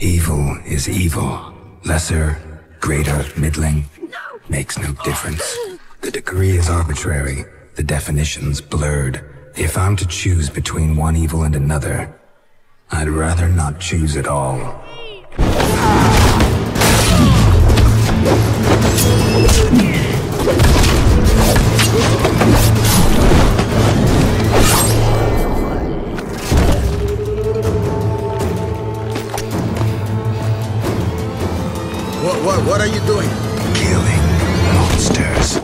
Evil is evil. Lesser, greater, middling, makes no difference. The degree is arbitrary, the definition's blurred. If I'm to choose between one evil and another, I'd rather not choose at all. What are you doing? Killing monsters.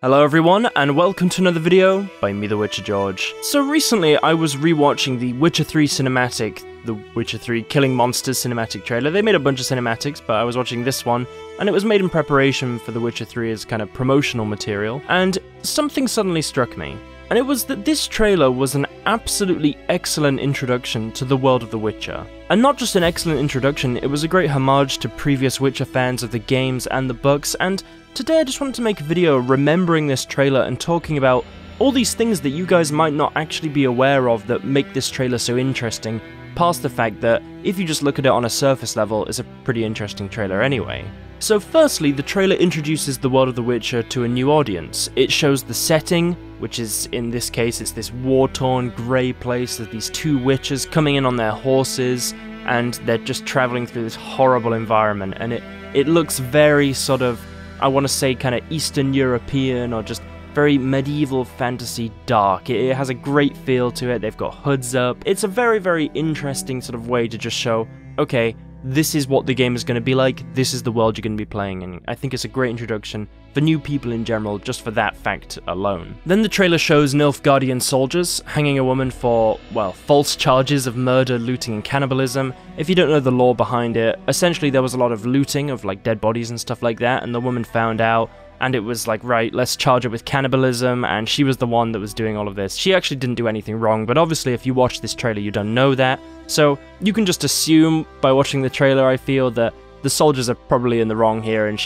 Hello everyone, and welcome to another video by me, The Witcher George. So recently I was rewatching the Witcher 3 cinematic, the Witcher 3 Killing Monsters cinematic trailer. They made a bunch of cinematics, but I was watching this one, and it was made in preparation for The Witcher 3 as kind of promotional material, and something suddenly struck me. And it was that this trailer was an absolutely excellent introduction to the world of The Witcher. And not just an excellent introduction, it was a great homage to previous Witcher fans of the games and the books, and today I just wanted to make a video remembering this trailer and talking about all these things that you guys might not actually be aware of that make this trailer so interesting, past the fact that if you just look at it on a surface level, it's a pretty interesting trailer anyway. So firstly, the trailer introduces the world of The Witcher to a new audience. It shows the setting, which is, in this case, it's this war-torn grey place. There's these two witchers coming in on their horses, and they're just travelling through this horrible environment, and it looks very sort of, I want to say, kind of Eastern European, or just very medieval fantasy dark. It has a great feel to it. They've got hoods up. It's a very, very interesting sort of way to just show, okay, this is what the game is going to be like, this is the world you're going to be playing in. I think it's a great introduction for new people in general, just for that fact alone. Then the trailer shows Nilfgaardian soldiers hanging a woman for, well, false charges of murder, looting, and cannibalism. If you don't know the lore behind it, essentially there was a lot of looting of like dead bodies and stuff like that, and the woman found out, and it was like, right, let's charge her with cannibalism, and she was the one that was doing all of this. She actually didn't do anything wrong, but obviously if you watch this trailer you don't know that, so you can just assume by watching the trailer, I feel, that the soldiers are probably in the wrong here, and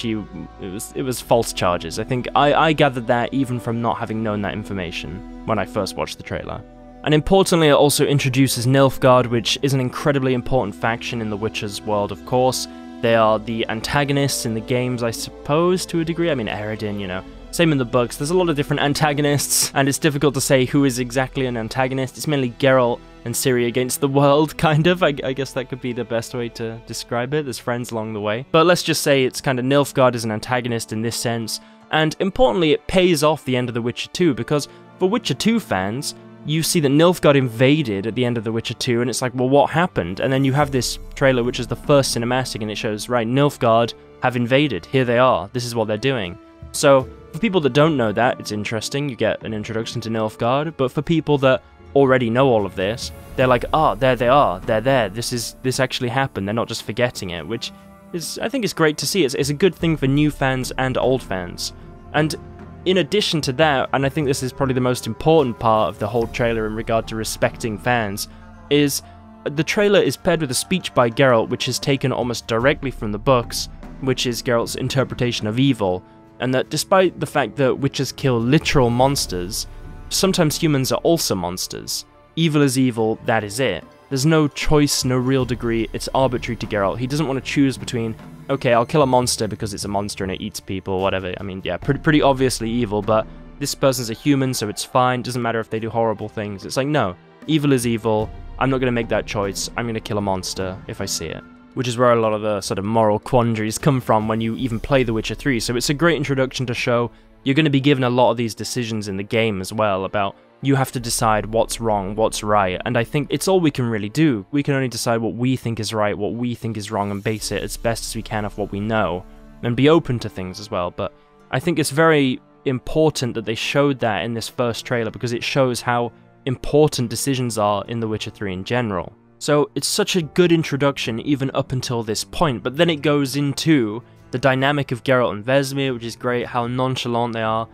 it was false charges. I think I gathered that even from not having known that information when I first watched the trailer. And importantly, it also introduces Nilfgaard, which is an incredibly important faction in the Witcher's world, of course. They are the antagonists in the games, I suppose, to a degree. I mean, Eredin, you know. Same in the books. There's a lot of different antagonists, and it's difficult to say who is exactly an antagonist. It's mainly Geralt and Ciri against the world, kind of. I guess that could be the best way to describe it. There's friends along the way. But let's just say it's kind of Nilfgaard as an antagonist in this sense. And importantly, it pays off the end of The Witcher 2, because for Witcher 2 fans, you see that Nilfgaard invaded at the end of The Witcher 2, and it's like, well, what happened? And then you have this trailer, which is the first cinematic, and it shows, right, Nilfgaard have invaded. Here they are. This is what they're doing. So, for people that don't know that, it's interesting. You get an introduction to Nilfgaard, but for people that already know all of this, they're like, oh, there they are. They're there. This actually happened. They're not just forgetting it, which is, I think, is great to see. It's a good thing for new fans and old fans. And in addition to that, and I think this is probably the most important part of the whole trailer in regard to respecting fans, is the trailer is paired with a speech by Geralt, which is taken almost directly from the books, which is Geralt's interpretation of evil, and that despite the fact that witches kill literal monsters, sometimes humans are also monsters. Evil is evil, that is it. There's no choice, no real degree, it's arbitrary to Geralt. He doesn't want to choose between, okay, I'll kill a monster because it's a monster and it eats people, whatever. I mean, yeah, pretty obviously evil, but this person's a human, so it's fine. Doesn't matter if they do horrible things. It's like, no, evil is evil. I'm not going to make that choice. I'm going to kill a monster if I see it. Which is where a lot of the sort of moral quandaries come from when you even play The Witcher 3. So it's a great introduction to show you're going to be given a lot of these decisions in the game as well about you have to decide what's wrong, what's right, and I think it's all we can really do. We can only decide what we think is right, what we think is wrong, and base it as best as we can off what we know, and be open to things as well. But I think it's very important that they showed that in this first trailer, because it shows how important decisions are in The Witcher 3 in general. So it's such a good introduction even up until this point, but then it goes into the dynamic of Geralt and Vesemir, which is great, how nonchalant they are.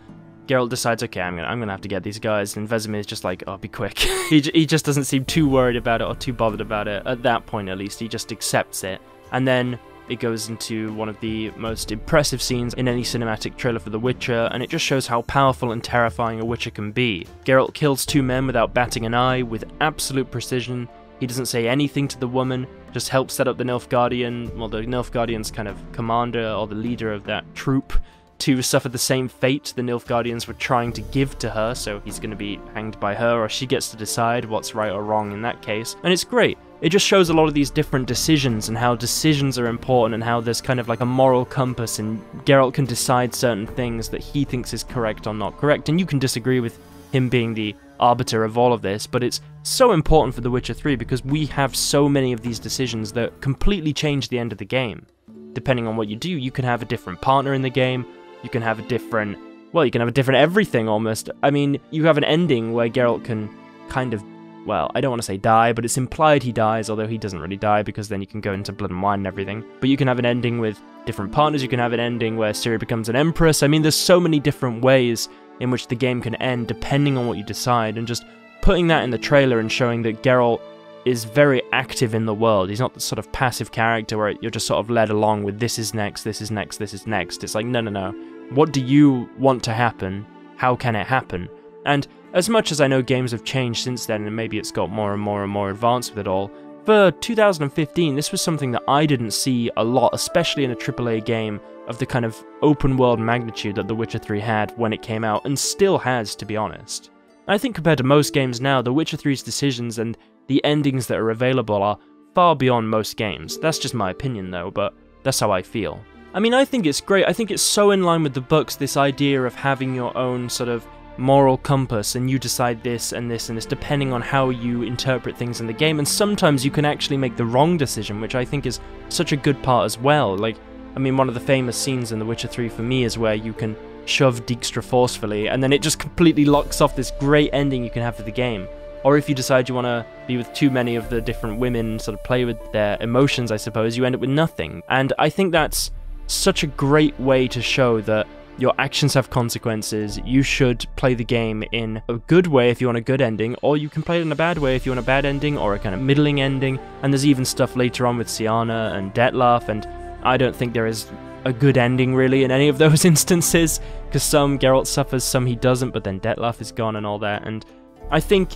Geralt decides, okay, I'm gonna have to get these guys, and Vesemir is just like, oh, be quick. he just doesn't seem too worried about it or too bothered about it, at that point at least. He just accepts it. And then it goes into one of the most impressive scenes in any cinematic trailer for The Witcher, and it just shows how powerful and terrifying a Witcher can be. Geralt kills 2 men without batting an eye, with absolute precision. He doesn't say anything to the woman, just helps set up the Nilfgaardian, well, the Nilfgaardian's kind of commander or the leader of that troop, to suffer the same fate the Nilfgaardians were trying to give to her, so he's going to be hanged by her, or she gets to decide what's right or wrong in that case. And it's great. It just shows a lot of these different decisions and how decisions are important and how there's kind of like a moral compass, and Geralt can decide certain things that he thinks is correct or not correct, and you can disagree with him being the arbiter of all of this, but it's so important for The Witcher 3 because we have so many of these decisions that completely change the end of the game. Depending on what you do, you can have a different partner in the game, you can have a different, well, you can have a different everything almost. I mean, you have an ending where Geralt can kind of, well, I don't want to say die, but it's implied he dies, although he doesn't really die because then you can go into blood and wine and everything. But you can have an ending with different partners, you can have an ending where Ciri becomes an empress. I mean, there's so many different ways in which the game can end depending on what you decide, and just putting that in the trailer and showing that Geralt is very active in the world. He's not the sort of passive character where you're just sort of led along with this is next, this is next, this is next. It's like, no, no, no. What do you want to happen? How can it happen? And as much as I know games have changed since then, and maybe it's got more and more and more advanced with it all, for 2015, this was something that I didn't see a lot, especially in a AAA game of the kind of open world magnitude that The Witcher 3 had when it came out, and still has, to be honest. I think compared to most games now, The Witcher 3's decisions and the endings that are available are far beyond most games. That's just my opinion though, but that's how I feel. I mean, I think it's great. I think it's so in line with the books, this idea of having your own sort of moral compass, and you decide this and this and this depending on how you interpret things in the game, and sometimes you can actually make the wrong decision, which I think is such a good part as well. Like, I mean, one of the famous scenes in The Witcher 3 for me is where you can shove Dijkstra forcefully, and then it just completely locks off this great ending you can have for the game. Or if you decide you want to be with too many of the different women, sort of play with their emotions, I suppose, you end up with nothing. And I think that's such a great way to show that your actions have consequences. You should play the game in a good way if you want a good ending, or you can play it in a bad way if you want a bad ending, or a kind of middling ending. And there's even stuff later on with Syanna and Dettlaff, and I don't think there is a good ending really in any of those instances, because some Geralt suffers, some he doesn't, but then Dettlaff is gone and all that. And I think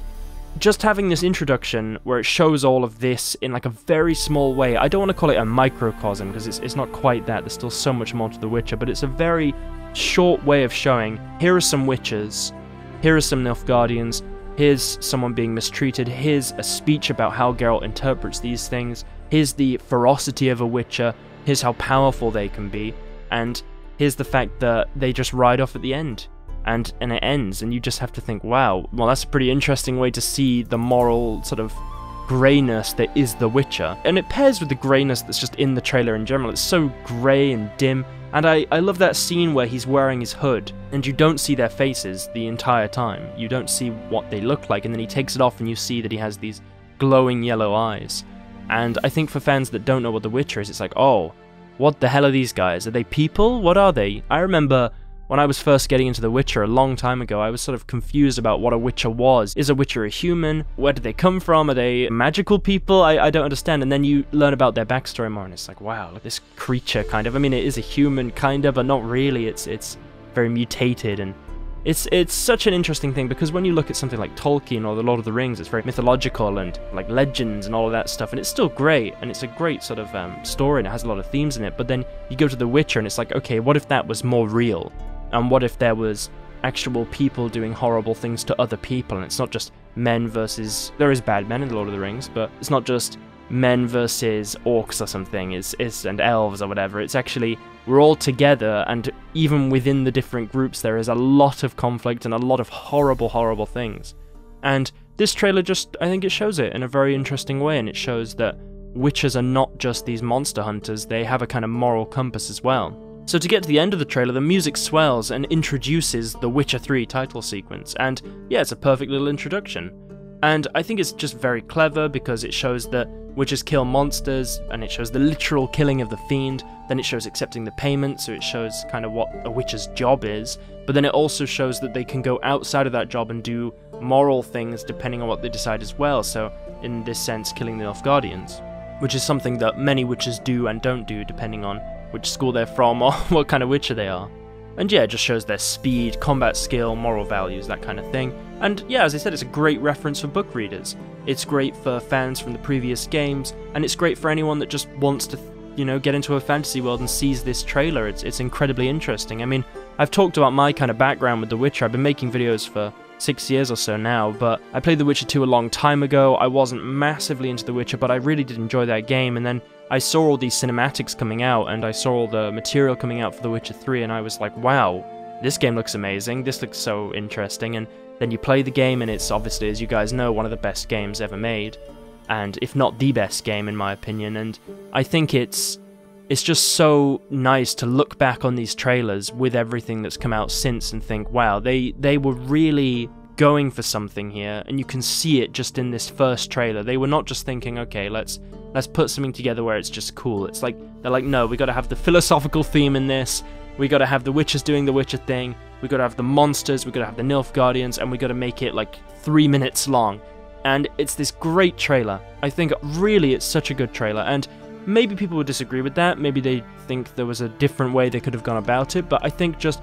just having this introduction where it shows all of this in like a very small way, I don't want to call it a microcosm because it's not quite that, there's still so much more to The Witcher, but it's a very short way of showing, here are some witches, here are some Nilfgaardians, here's someone being mistreated, here's a speech about how Geralt interprets these things, here's the ferocity of a witcher, here's how powerful they can be, and here's the fact that they just ride off at the end. And it ends, and you just have to think, wow, well, that's a pretty interesting way to see the moral sort of greyness that is The Witcher. And it pairs with the greyness that's just in the trailer in general. It's so grey and dim, and I love that scene where he's wearing his hood, and you don't see their faces the entire time. You don't see what they look like, and then he takes it off and you see that he has these glowing yellow eyes. And I think for fans that don't know what The Witcher is, it's like, oh, what the hell are these guys? Are they people? What are they? I remember when I was first getting into The Witcher a long time ago, I was sort of confused about what a Witcher was. Is a Witcher a human? Where did they come from? Are they magical people? I don't understand. And then you learn about their backstory more, and it's like, wow, this creature kind of, I mean, it is a human kind of, but not really. It's very mutated, and it's such an interesting thing, because when you look at something like Tolkien or The Lord of the Rings, it's very mythological and like legends and all of that stuff, and it's still great, and it's a great sort of story, and it has a lot of themes in it. But then you go to The Witcher, and it's like, okay, what if that was more real? And what if there was actual people doing horrible things to other people, and it's not just men versus... There is bad men in The Lord of the Rings, but it's not just men versus orcs or something, and elves or whatever. It's actually, we're all together, and even within the different groups there is a lot of conflict and a lot of horrible, horrible things. And this trailer just, I think it shows it in a very interesting way, and it shows that witches are not just these monster hunters, they have a kind of moral compass as well. So to get to the end of the trailer, the music swells and introduces the Witcher 3 title sequence, and yeah, it's a perfect little introduction. And I think it's just very clever because it shows that witches kill monsters, and it shows the literal killing of the fiend, then it shows accepting the payment, so it shows kind of what a witch's job is, but then it also shows that they can go outside of that job and do moral things depending on what they decide as well, so in this sense, killing the Nilfgaardians. which is something that many witchers do and don't do depending on which school they're from or what kind of witcher they are. And yeah, it just shows their speed, combat skill, moral values, that kind of thing. And yeah, as I said, it's a great reference for book readers. It's great for fans from the previous games, and it's great for anyone that just wants to, you know, get into a fantasy world and sees this trailer. It's incredibly interesting. I mean, I've talked about my kind of background with The Witcher. I've been making videos for 6 years or so now, but I played The Witcher 2 a long time ago. I wasn't massively into The Witcher, but I really did enjoy that game, and then I saw all these cinematics coming out, and I saw all the material coming out for The Witcher 3, and I was like, wow, this game looks amazing, this looks so interesting, and then you play the game, and it's obviously, as you guys know, one of the best games ever made, and if not the best game in my opinion, and I think it's just so nice to look back on these trailers with everything that's come out since and think, wow, they were really going for something here, and you can see it just in this first trailer. They were not just thinking, okay, let's put something together where it's just cool. It's like, they're like, no, we gotta have the philosophical theme in this, we gotta have the Witchers doing the Witcher thing, we gotta have the monsters, we gotta have the Nilfgaardians, and we gotta make it like 3 minutes long. And it's this great trailer. I think really it's such a good trailer, and maybe people would disagree with that, maybe they think there was a different way they could have gone about it, but I think just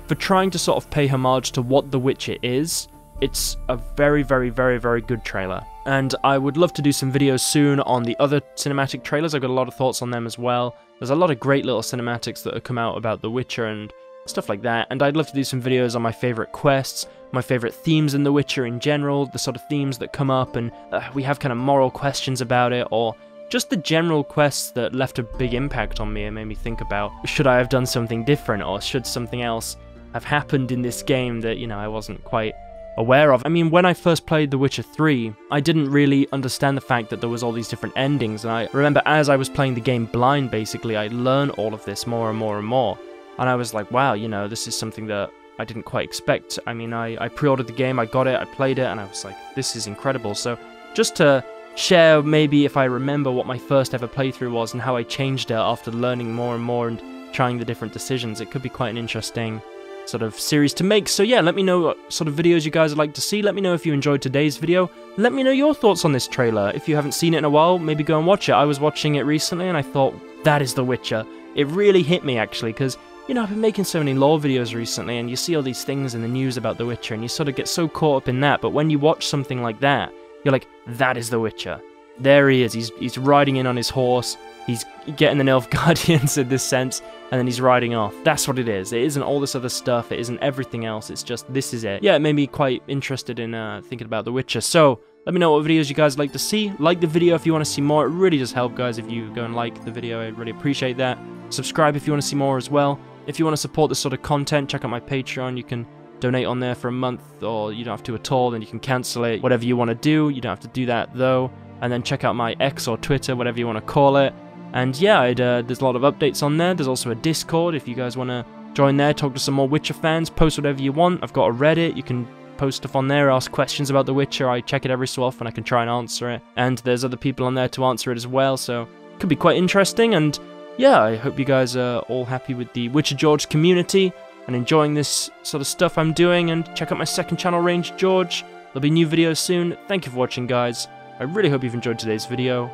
for trying to sort of pay homage to what The Witcher is, it's a very, very, very, very good trailer. And I would love to do some videos soon on the other cinematic trailers. I've got a lot of thoughts on them as well. There's a lot of great little cinematics that have come out about The Witcher and stuff like that. And I'd love to do some videos on my favourite quests, my favourite themes in The Witcher in general, the sort of themes that come up, and we have kind of moral questions about it, or just the general quests that left a big impact on me and made me think about, should I have done something different, or should something else have happened in this game that, you know, I wasn't quite aware of. I mean, when I first played The Witcher 3, I didn't really understand the fact that there was all these different endings, and I remember as I was playing the game blind, basically, I learned all of this more and more and more, and I was like, wow, you know, this is something that I didn't quite expect. I mean, I pre-ordered the game, I got it, I played it, and I was like, this is incredible. So just to share maybe if I remember what my first ever playthrough was and how I changed it after learning more and more and trying the different decisions, it could be quite an interesting sort of series to make. So yeah, let me know what sort of videos you guys would like to see. Let me know if you enjoyed today's video. Let me know your thoughts on this trailer. If you haven't seen it in a while, maybe go and watch it. I was watching it recently and I thought, that is The Witcher. It really hit me actually, because, you know, I've been making so many lore videos recently and you see all these things in the news about The Witcher and you sort of get so caught up in that, but when you watch something like that, you're like, that is The Witcher. There he is, he's riding in on his horse, he's getting the Nilfgaardians in this sense, and then he's riding off. That's what it is. It isn't all this other stuff, it isn't everything else, it's just, this is it. Yeah, it made me quite interested in thinking about The Witcher, so let me know what videos you guys like to see. Like the video if you want to see more. It really does help, guys, if you go and like the video. I really appreciate that. Subscribe if you want to see more as well. If you want to support this sort of content, check out my Patreon. You can donate on there for a month, or you don't have to at all, then you can cancel it. Whatever you want to do, you don't have to do that though. And then check out my X or Twitter, whatever you want to call it. And yeah, there's a lot of updates on there. There's also a Discord if you guys want to join there, talk to some more Witcher fans, post whatever you want. I've got a Reddit, you can post stuff on there, ask questions about The Witcher. I check it every so often, I can try and answer it. And there's other people on there to answer it as well, so it could be quite interesting. And yeah, I hope you guys are all happy with the Witcher George community and enjoying this sort of stuff I'm doing. And check out my second channel, Range George. There'll be new videos soon. Thank you for watching, guys. I really hope you've enjoyed today's video.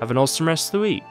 Have an awesome rest of the week.